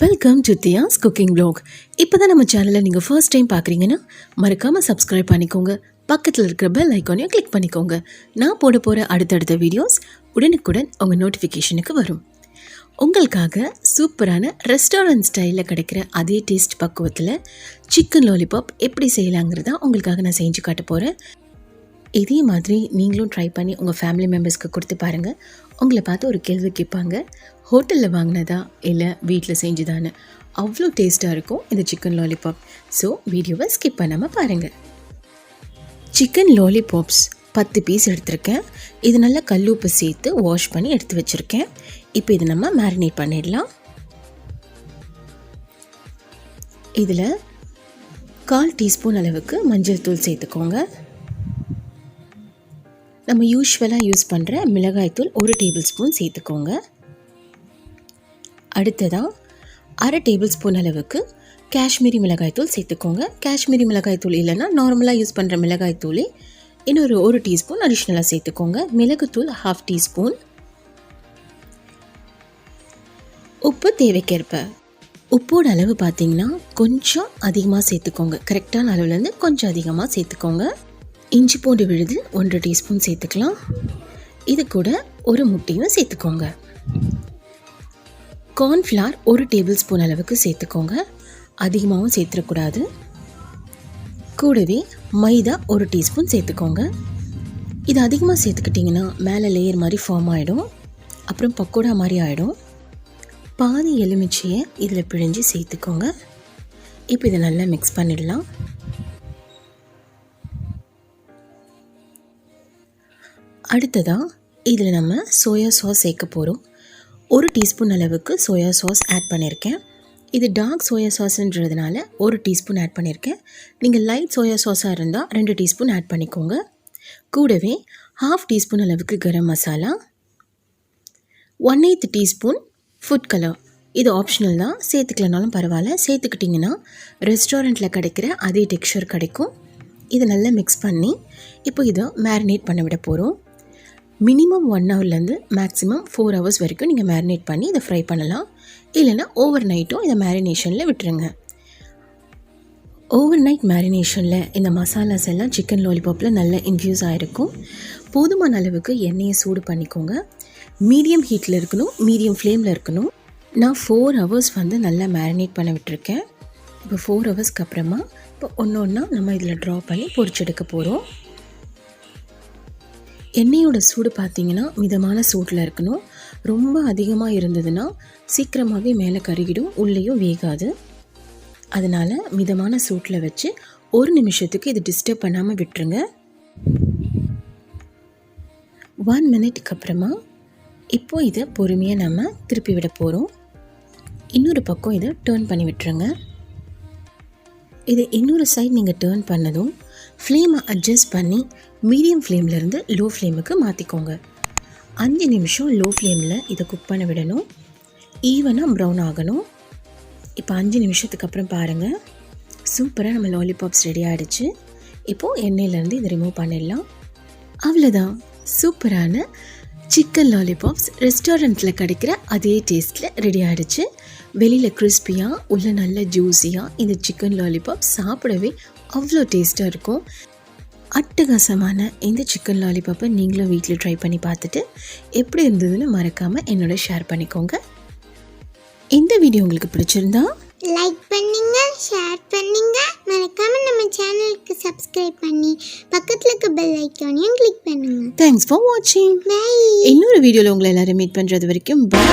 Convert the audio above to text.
Welcome to Thiya's cooking vlog. இப்போ தான் நம்ம சேனலில் நீங்கள் ஃபர்ஸ்ட் டைம் பார்க்குறீங்கன்னா மறக்காமல் சப்ஸ்கிரைப் பண்ணிக்கோங்க. பக்கத்தில் இருக்கிற பெல் ஐக்கானையும் கிளிக் பண்ணிக்கோங்க. நான் போட போகிற அடுத்தடுத்த வீடியோஸ் உடனுக்குடன் உங்கள் நோட்டிஃபிகேஷனுக்கு வரும். உங்களுக்காக சூப்பரான ரெஸ்டாரண்ட் ஸ்டைலில் கிடைக்கிற அதே டேஸ்ட் பக்குவத்தில் சிக்கன் லாலிபாப் எப்படி செய்யலாங்கிறதா உங்களுக்காக நான் செஞ்சு காட்ட போகிறேன். இதே மாதிரி நீங்களும் ட்ரை பண்ணி உங்கள் ஃபேமிலி மெம்பர்ஸ்க்கு கொடுத்து பாருங்கள். உங்களை பார்த்து ஒரு கேள்வி கேட்பாங்க, ஹோட்டலில் வாங்கினதா இல்லை வீட்டில் செஞ்சுதான்னு. அவ்வளோ டேஸ்ட்டாக இருக்கும் இந்த சிக்கன் லாலிபாப். ஸோ வீடியோவை ஸ்கிப் பண்ணாமல் பாருங்கள். சிக்கன் லாலிபாப்ஸ் 10 பீஸ் எடுத்திருக்கேன். இது நல்லா கல்லுப்பு சேர்த்து வாஷ் பண்ணி எடுத்து வச்சுருக்கேன். இப்போ இதை நம்ம மேரினேட் பண்ணிடலாம். இதில் 1/4 டீஸ்பூன் அளவுக்கு மஞ்சள் தூள் சேர்த்துக்கோங்க. நம்ம யூஸ்வலாக யூஸ் பண்ணுற மிளகாய்த்தூள் 1 டேபிள் ஸ்பூன் சேர்த்துக்கோங்க. அடுத்ததாக 1/2 டேபிள் ஸ்பூன் அளவுக்கு காஷ்மீரி மிளகாய்த்தூள் சேர்த்துக்கோங்க. காஷ்மீரி மிளகாய்த்தூள் இல்லைன்னா நார்மலாக யூஸ் பண்ணுற மிளகாய்த்தூளே இன்னொரு 1 டீஸ்பூன் அடிஷ்னலாக சேர்த்துக்கோங்க. மிளகுத்தூள் 1/2 டீஸ்பூன். உப்பு தேவைக்கேற்ப. உப்போட அளவு பார்த்திங்கன்னா கொஞ்சம் அதிகமாக சேர்த்துக்கோங்க. கரெக்டான அளவுலேருந்து கொஞ்சம் அதிகமாக சேர்த்துக்கோங்க. இஞ்சி பூண்டு விழுது 1 டீஸ்பூன் சேர்த்துக்கலாம். இது கூட ஒரு முட்டையும் சேர்த்துக்கோங்க. கார்ன்ஃப்ளவர் 1 டேபிள் ஸ்பூன் அளவுக்கு சேர்த்துக்கோங்க. அதிகமாகவும் சேர்த்துடக்கூடாது. கூடவே மைதா 1 டீஸ்பூன் சேர்த்துக்கோங்க. இது அதிகமாக சேர்த்துக்கிட்டிங்கன்னா மேலே லேயர் மாதிரி ஃபார்ம் ஆகிடும், அப்புறம் பக்கோடா மாதிரி ஆகிடும். பாதி எலுமிச்சையை இதில் பிழிஞ்சு சேர்த்துக்கோங்க. இப்போ இதை நல்லா மிக்ஸ் பண்ணிடலாம். அடுத்ததாக இதில் நம்ம சோயா சாஸ் சேர்க்க போகிறோம். 1 டீஸ்பூன் அளவுக்கு சோயா சாஸ் ஆட் பண்ணியிருக்கேன். இது டார்க் சோயா சாஸ்ன்றதுனால 1 டீஸ்பூன் ஆட் பண்ணியிருக்கேன். நீங்கள் லைட் சோயா சாஸாக இருந்தால் 2 டீஸ்பூன் ஆட் பண்ணிக்கோங்க. கூடவே 1/2 டீஸ்பூன் அளவுக்கு garam masala, 1/8 teaspoon food colour. இது ஆப்ஷனல் தான், சேர்த்துக்கலனாலும் பரவாயில்ல. சேர்த்துக்கிட்டிங்கன்னா ரெஸ்டாரண்ட்டில் கிடைக்கிற அதே டெக்ஸ்சர் கிடைக்கும். இதை நல்லா மிக்ஸ் பண்ணி இப்போ இதை மேரினேட் பண்ண விட போகிறோம். மினிமம் 1 ஹவர்லேருந்து மேக்ஸிமம் 4 ஹவர்ஸ் வரைக்கும் நீங்கள் மேரினேட் பண்ணி இதை ஃப்ரை பண்ணலாம். இல்லைனா ஓவர் நைட்டும் இதை மேரினேஷனில் விட்டுருங்க. ஓவர் நைட் மேரினேஷனில் இந்த மசாலாஸ் எல்லாம் சிக்கன் லாலிபாப்பில் நல்லா இன்ஃப்யூஸ் ஆகிருக்கும். போதுமான அளவுக்கு எண்ணெயை சூடு பண்ணிக்கோங்க. மீடியம் ஹீட்டில் இருக்கணும், மீடியம் ஃப்ளேமில் இருக்கணும். நான் 4 ஹவர்ஸ் நல்லா மேரினேட் பண்ண விட்டுருக்கேன். இப்போ 4 ஹவர்ஸ்க்கு அப்புறமா இப்போ ஒன்று ஒன்றா நம்ம இதில் ட்ரா பண்ணி பொரிச்செடுக்க போகிறோம். எண்ணெயோட சூடு பார்த்திங்கன்னா மிதமான சூட்டில் இருக்கணும். ரொம்ப அதிகமாக இருந்ததுன்னா சீக்கிரமாகவே மேலே கருகிடும், உள்ளேயும் வேகாது. அதனால் மிதமான சூட்டில் வச்சு 1 நிமிஷத்துக்கு இது டிஸ்டர்ப் பண்ணாமல் விட்டுருங்க. 1 மினிட்டுக்கு அப்புறமா இப்போது இதை பொறுமையாக நம்ம திருப்பி விட போகிறோம். இன்னொரு பக்கம் இதை டேர்ன் பண்ணி விட்டுருங்க. இதை இன்னொரு சைட் நீங்கள் டேர்ன் பண்ணதும் ஃப்ளேமை அட்ஜஸ்ட் பண்ணி மீடியம் ஃப்ளேம்லேருந்து லோ ஃப்ளேமுக்கு மாற்றிக்கோங்க. 5 நிமிஷம் லோ ஃப்ளேமில் இதை குக் பண்ண விடணும். ஈவனாக ப்ரௌன் ஆகணும். இப்போ 5 நிமிஷத்துக்கு அப்புறம் பாருங்கள், சூப்பராக நம்ம லாலிபாப்ஸ் ரெடி ஆகிடுச்சு. இப்போது எண்ணெயிலேருந்து இதை ரிமூவ் பண்ணிடலாம். அவ்வளோதான், சூப்பரான சிக்கன் லாலிபாப்ஸ் ரெஸ்டாரண்ட்டில் கிடைக்கிற அதே டேஸ்ட்டில் ரெடி ஆகிடுச்சு. வெளியில் கிறிஸ்பியாக, உள்ள நல்ல ஜூஸியாக இந்த சிக்கன் லாலிபாப் சாப்பிடவே அவ்வளோ டேஸ்ட்டாக இருக்கும். அட்டகாசமான இந்த சிக்கன் லாலிபாப்பை நீங்களும் வீட்டில் ட்ரை பண்ணி பார்த்துட்டு எப்படி இருந்ததுன்னு மறக்காமல் என்னோட ஷேர் பண்ணிக்கோங்க. இந்த வீடியோ உங்களுக்கு பிடிச்சிருந்தா லைக் பண்ணுங்க, ஷேர் பண்ணுங்க, மறக்காம நம்ம சேனலுக்கு சப்ஸ்கிரைப் பண்ணி பக்கத்துல இருக்க பெல் ஐகானையும் கிளிக் பண்ணுங்க. தேங்க்ஸ் ஃபார் வாட்சிங். பை. இன்னொரு வீடியோவில் உங்களை எல்லாரும் மீட் பண்ணுறது வரைக்கும் பை.